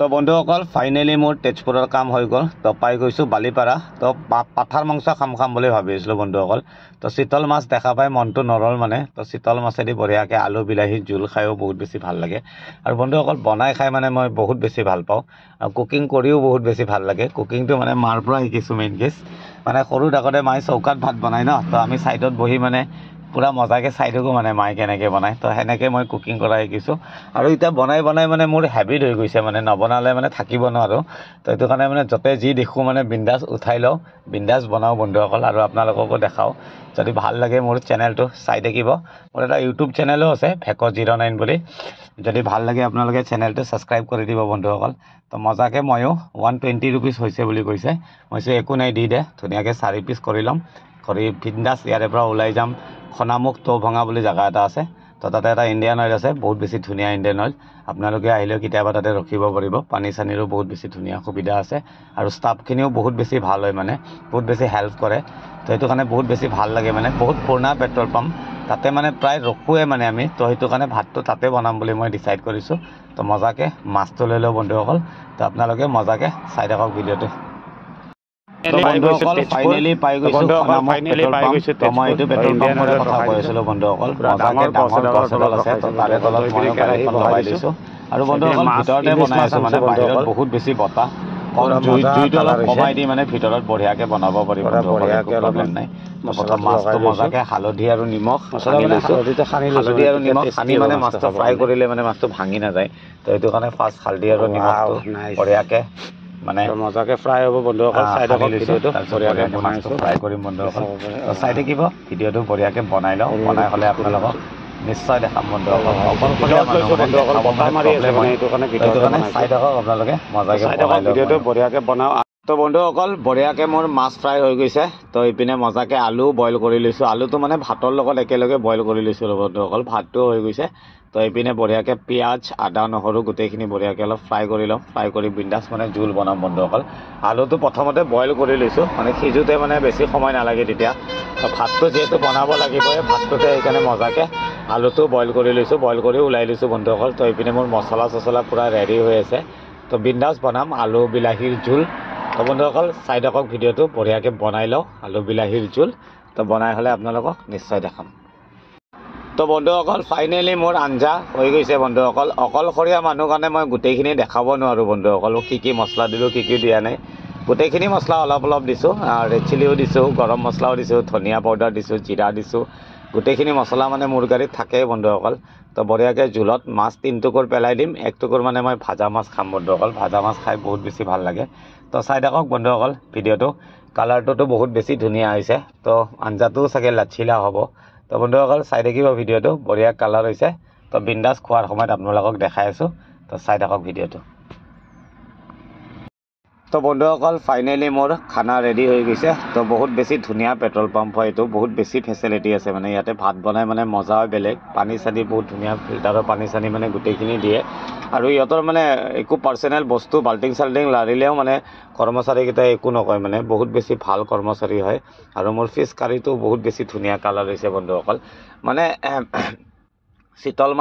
তো বন্ধুসকল ফাইনেলি মোৰ তেজপুৰৰ কাম হৈ গ'ল তো পাই গৈছোঁ বালিপাৰা তো পাঠাৰ মাংস খাম বুলি ভাবি আছিলোঁ বন্ধুসকল তো চিতল মাছ দেখা পাই মনটো নৰল মানে তো চিতল মাছেদি বঢ়িয়াকৈ আলু বিলাহী জোল খায়ো বহুত বেছি ভাল লাগে আৰু বন্ধুসকল বনাই খাই মানে মই বহুত বেছি ভাল পাওঁ আৰু কুকিং কৰিও বহুত বেছি ভাল লাগে কুকিংটো মানে মাৰ পৰা শিকিছোঁ মেইন কেছ মানে সৰু ডাকতে মায়ে চৌকাত ভাত বনাই ন তো আমি ছাইডত বহি মানে পুৰা মজাকে চাই থাকোঁ মানে মায়ে কেনেকৈ বনায় তো সেনেকৈ মই কুকিং কৰা শিকিছোঁ আৰু এতিয়া বনাই মানে মোৰ হেবিট হৈ গৈছে মানে নবনালে মানে থাকিব নোৱাৰোঁ তো এইটো কাৰণে মানে য'তে যি দেখোঁ মানে বিন্দাছ উঠাই লওঁ বিন্দাছ বনাওঁ বন্ধুসকল আৰু আপোনালোককো দেখাওঁ যদি ভাল লাগে মোৰ চেনেলটো চাই থাকিব মোৰ এটা ইউটিউব চেনেলো আছে ভেক09 বুলি যদি ভাল লাগে আপোনালোকে চেনেলটো ছাবস্ক্ৰাইব কৰি দিব বন্ধুসকল তো মজাকৈ ময়ো 120 ৰুপিজ হৈছে বুলি কৈছে মই একো নাই দি দে ধুনীয়াকৈ 4 পিচ কৰি ল'ম কৰি বিন্দাছ ইয়াৰে পৰা ওলাই যাম খনামুখ টৌ ভঙা বুলি জেগা এটা আছে তো তাতে এটা ইণ্ডিয়ান অইল আছে বহুত বেছি ধুনীয়া ইণ্ডিয়ান অইল আপোনালোকে আহিলেও কেতিয়াবা তাতে ৰখিব পাৰিব পানী চানীৰো বহুত বেছি ধুনীয়া সুবিধা আছে আৰু ষ্টাফখিনিও বহুত বেছি ভাল হয় মানে বহুত বেছি হেল্প কৰে তো সেইটো কাৰণে বহুত বেছি ভাল লাগে মানে বহুত পুৰণা পেট্ৰল পাম্প তাতে মানে প্ৰায় ৰখোৱে মানে আমি তো সেইটো কাৰণে ভাতটো তাতে বনাম বুলি মই ডিচাইড কৰিছোঁ তো মজাকৈ মাছটো লৈ লওঁ বন্ধুসকল তো আপোনালোকে মজাকৈ চাই থাকক ভিডিঅ'টো বন্ধুসকল ফাইনেলি পাই গৈছোঁ তো মই এইটো পেট্ৰল পাম্পৰ কথা কৈ আছিলোঁ বন্ধুসকল মজাকৈ ডাঙৰ গছ এডাল আছে তো তাৰে তলত মই গাড়ীখন লগাই দিছোঁ আৰু বন্ধুসকল ভিতৰতে বনাই আছোঁ মানে বাহিৰত বহুত বেছি বতাহ জুইটো অলপ কমাই দি মানে ভিতৰত বঢ়িয়াকৈ বনাব পাৰিব প্ৰব্লেম নাই প্ৰথম মাছটো মজাকৈ হালধি আৰু নিমখ সানি লৈছোঁ হালধি আৰু নিমখ সানি মানে মাছটো ফ্ৰাই কৰিলে মানে মাছটো ভাঙি নাযায় তো সেইটো কাৰণে ফাৰ্ষ্ট হালধি আৰু নিমখটো বঢ়িয়াকৈ মানে মজাকৈ ফ্ৰাই হ'ব বন্ধুসকল চাই থাকক ভিডিঅ'টো বঢ়িয়াকৈ মাছটো ফ্ৰাই কৰিম বন্ধুসকল চাই থাকিব ভিডিঅ'টো বঢ়িয়াকৈ বনাই লওঁ বনাই হ'লে আপোনালোকক নিশ্চয় দেখাম বন্ধুসকল চাই থাকক আপোনালোকে মজাকৈ ভিডিঅ'টো বঢ়িয়াকৈ বনাওঁ তো বন্ধুসকল বঢ়িয়াকৈ মোৰ মাছ ফ্ৰাই হৈ গৈছে তো এইপিনে মজাকৈ আলু বইল কৰি লৈছোঁ আলুটো মানে ভাতৰ লগত একেলগে বইল কৰি লৈছোঁ বন্ধুসকল ভাতটো হৈ গৈছে তো এইপিনে বঢ়িয়াকৈ পিঁয়াজ আদা নহৰু গোটেইখিনি বঢ়িয়াকৈ অলপ ফ্ৰাই কৰি ল'ম ফ্ৰাই কৰি বিন্দাছ মানে জোল বনাম বন্ধুসকল আলুটো প্ৰথমতে বইল কৰি লৈছোঁ মানে সিজোতে মানে বেছি সময় নালাগে তেতিয়া তো ভাতটো যিহেতু বনাব লাগিবই ভাতটোতে সেইকাৰণে মজাকৈ আলুটো বইল কৰি লৈছোঁ বইল কৰি ওলাই লৈছোঁ বন্ধুসকল তো এইপিনে মোৰ মছলা চছলা পূৰা ৰেডি হৈ আছে তো বিন্দাছ বনাম আলু বিলাহীৰ জোল তো বন্ধুসকল চাই থাকক ভিডিঅ'টো বঢ়িয়াকৈ বনাই লওঁ আলু বিলাহীৰ জোল তো বনাই হ'লে আপোনালোকক নিশ্চয় দেখাম তো বন্ধুসকল ফাইনেলি মোৰ আঞ্জা হৈ গৈছে বন্ধুসকল অকলশৰীয়া মানুহ কাৰণে মই গোটেইখিনি দেখাব নোৱাৰোঁ বন্ধুসকল কি মছলা দিলোঁ কি দিয়া নাই গোটেইখিনি মছলা অলপ অলপ দিছোঁ ৰেড চিলিও দিছোঁ গৰম মছলাও দিছোঁ ধনিয়া পাউডাৰ দিছোঁ জিৰা দিছোঁ গোটেইখিনি মছলা মানে মোৰ গাড়ীত থাকেই বন্ধুসকল তো বঢ়িয়াকৈ জোলত মাছ 3 টুকুৰ পেলাই দিম 1 টুকুৰ মানে মই ভাজা মাছ খাম বন্ধুসকল ভাজা মাছ খাই বহুত বেছি ভাল লাগে তো চাই থাকক বন্ধুসকল ভিডিঅ'টো কালাৰটোতো বহুত বেছি ধুনীয়া হৈছে তো আঞ্জাটোও চাগে লাচিলা হ'ব তো বন্ধুসকল চাই থাকিব ভিডিঅ'টো বঢ়িয়া কালাৰ হৈছে তো বিন্দাছ খোৱাৰ সময়ত আপোনালোকক দেখাই আছোঁ তো চাই থাকক ভিডিঅ'টো তো বন্ধুসকল ফাইনেলি মোৰ খানা ৰেডি হৈ গৈছে তো বহুত বেছি ধুনীয়া পেট্ৰল পাম্প হয় এইটো বহুত বেছি ফেচিলিটি আছে মানে ইয়াতে ভাত বনাই মানে মজা বেলেগ পানী চানী বহুত ধুনীয়া ফিল্টাৰৰ পানী চানী মানে গোটেইখিনি দিয়ে আৰু ইহঁতৰ মানে একো পাৰ্চনেল বস্তু বাল্টিং চাল্টিং লাৰিলেও মানে কৰ্মচাৰীকেইটাই একো নকয় মানে বহুত বেছি ভাল কৰ্মচাৰী হয় আৰু মোৰ ফিছ কাৰীটো বহুত বেছি ধুনীয়া কালাৰ হৈছে বন্ধুসকল মানে চিতল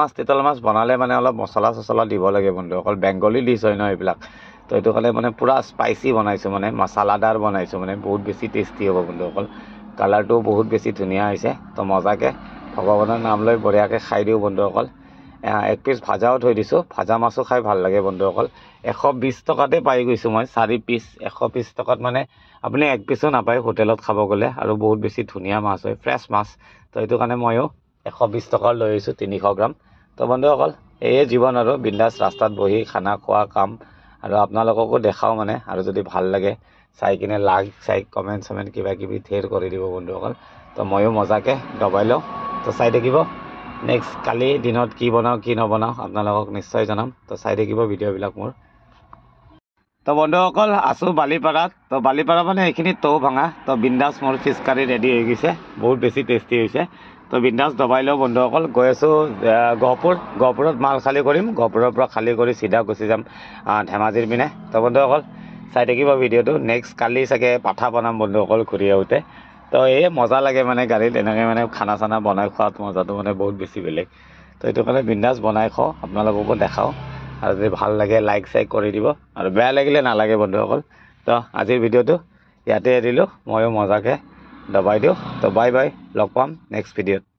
মাছ বনালে মানে অলপ মছলা চছলা দিব লাগে বন্ধুসকল বেংগলী ডিছ হয় ন এইবিলাক তো এইটো কাৰণে মানে পূৰা স্পাইচি বনাইছোঁ মানে মছলাদাৰ বনাইছোঁ মানে বহুত বেছি টেষ্টি হ'ব বন্ধুসকল কালাৰটো বহুত বেছি ধুনীয়া হৈছে তো মজাকৈ ভগৱানৰ নাম লৈ বঢ়িয়াকৈ খাই দিওঁ বন্ধুসকল 1 পিচ ভাজাও থৈ দিছোঁ ভাজা মাছো খাই ভাল লাগে বন্ধুসকল 120 টকাতে পাই গৈছোঁ মই 4 পিচ 120 টকাত মানে আপুনি 1 পিচো নাপায় হোটেলত খাব গ'লে আৰু বহুত বেছি ধুনীয়া মাছ হয় ফ্ৰেছ মাছ তো এইটো কাৰণে ময়ো 120 টকাৰ লৈ আহিছোঁ 300 গ্ৰাম তো বন্ধুসকল এয়ে জীৱন আৰু বিন্দাছ ৰাস্তাত বহি খানা খোৱা কাম আৰু আপোনালোককো দেখাওঁ মানে আৰু যদি ভাল লাগে চাই কিনে লাইক কমেণ্ট চমেণ্ট কিবা কিবি ধেৰ কৰি দিব বন্ধুসকল তো ময়ো মজাকৈ দবাই লওঁ তো চাই থাকিব নেক্সট কালি দিনত কি বনাওঁ কি নবনাওঁ আপোনালোকক নিশ্চয় জনাম তো চাই থাকিব ভিডিঅ'বিলাক মোৰ তো বন্ধুসকল আছোঁ বালিপাৰাত তো বালিপাৰা মানে এইখিনি টৌ ভঙা তো বিন্দাছ মোৰ ফিছ কাৰী ৰেডি হৈ গৈছে বহুত বেছি টেষ্টি হৈছে তো বিন্দাছ দবাই লওঁ বন্ধুসকল গৈ আছোঁ গহপুৰত মাল খালী কৰিম গহপুৰৰ পৰা খালী কৰি চিধা গুচি যাম ধেমাজিৰ পিনে তো বন্ধুসকল চাই থাকিব ভিডিঅ'টো নেক্সট কালি চাগে পাঠা বনাম বন্ধুসকল ঘূৰি আহোঁতে তো এই মজা লাগে মানে গাড়ীত এনেকৈ মানে খানা চানা বনাই খোৱাত মজাটো মানে বহুত বেছি বেলেগ তো এইটো কাৰণে বিন্দাছ বনাই খাওঁ আপোনালোককো দেখাওঁ আৰু যদি ভাল লাগে লাইক চাইক কৰি দিব আৰু বেয়া লাগিলে নালাগে বন্ধুসকল তো আজিৰ ভিডিঅ'টো ইয়াতে এৰিলোঁ ময়ো মজাকৈ দবাই দিওঁ তো বাই বাই লগ পাম নেক্সট ভিডিঅ'ত